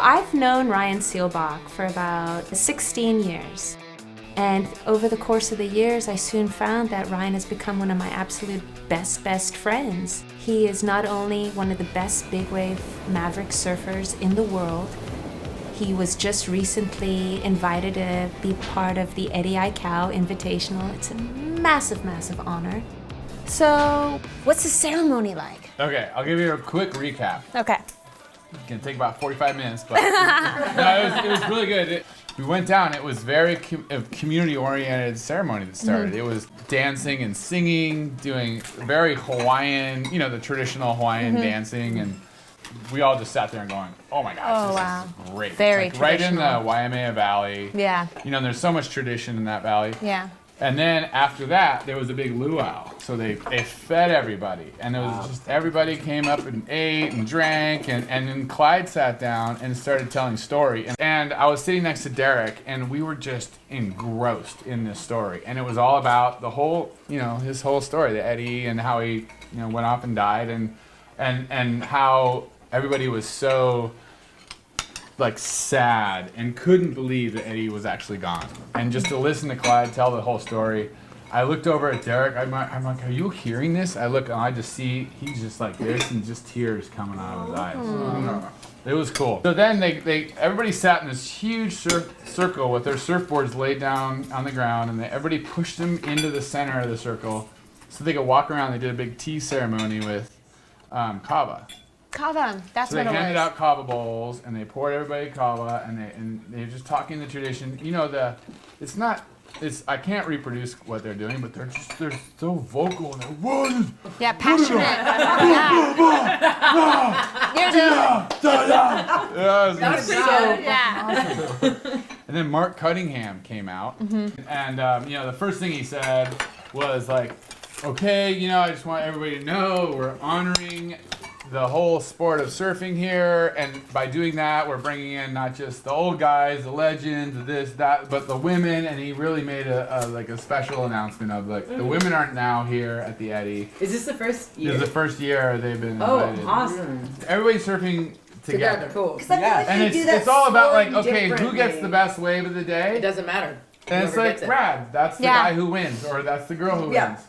I've known Ryan Seelbach for about 16 years. And over the course of the years, I soon found that Ryan has become one of my absolute best friends. He is not only one of the best big wave maverick surfers in the world, he was just recently invited to be part of the Eddie Aikau Invitational. It's a massive honor. So, what's the ceremony like? Okay, I'll give you a quick recap. Okay. It's gonna take about 45 minutes, but no, it was really good. We went down. It was very community-oriented ceremony that started. It was dancing and singing, doing very Hawaiian, the traditional Hawaiian dancing, and we all just sat there and going, "Oh my gosh, this is great!" Very right in the traditional. Waimea Valley. Yeah. There's so much tradition in that valley. Yeah. And then after that, there was a big luau. So they fed everybody. And it was just everybody came up and ate and drank. And then Clyde sat down and started telling story. And I was sitting next to Derek, and we were just engrossed in this story. And it was all about the whole, his whole story, the Eddie, and how he, went off and died. And how everybody was so sad and couldn't believe that Eddie was actually gone. And just to listen to Clyde tell the whole story, I looked over at Derek. I'm like, are you hearing this? I look and I just see he's just like this and just tears coming out of his eyes. It was cool. So then everybody sat in this huge circle with their surfboards laid down on the ground, and everybody pushed them into the center of the circle so they could walk around. They did a big tea ceremony with kava. Kava, that's so what it was. they handed out kava bowls, and they poured everybody kava, and they're just talking the tradition. I can't reproduce what they're doing, but they're so vocal and yeah, passionate. Yeah. And then Mark Cunningham came out, and the first thing he said was like, "Okay, I just want everybody to know we're honoring the whole sport of surfing here, and by doing that, we're bringing in not just the old guys, the legends, this, that, but the women." And he really made a special announcement of the women aren't now here at the Eddie. Is this the first year? This is the first year they've been invited. Oh, awesome! Everybody's surfing together. Cool. And it's all about who gets the best wave of the day. It doesn't matter. And it's like, Brad, that's the guy who wins, or that's the girl who wins.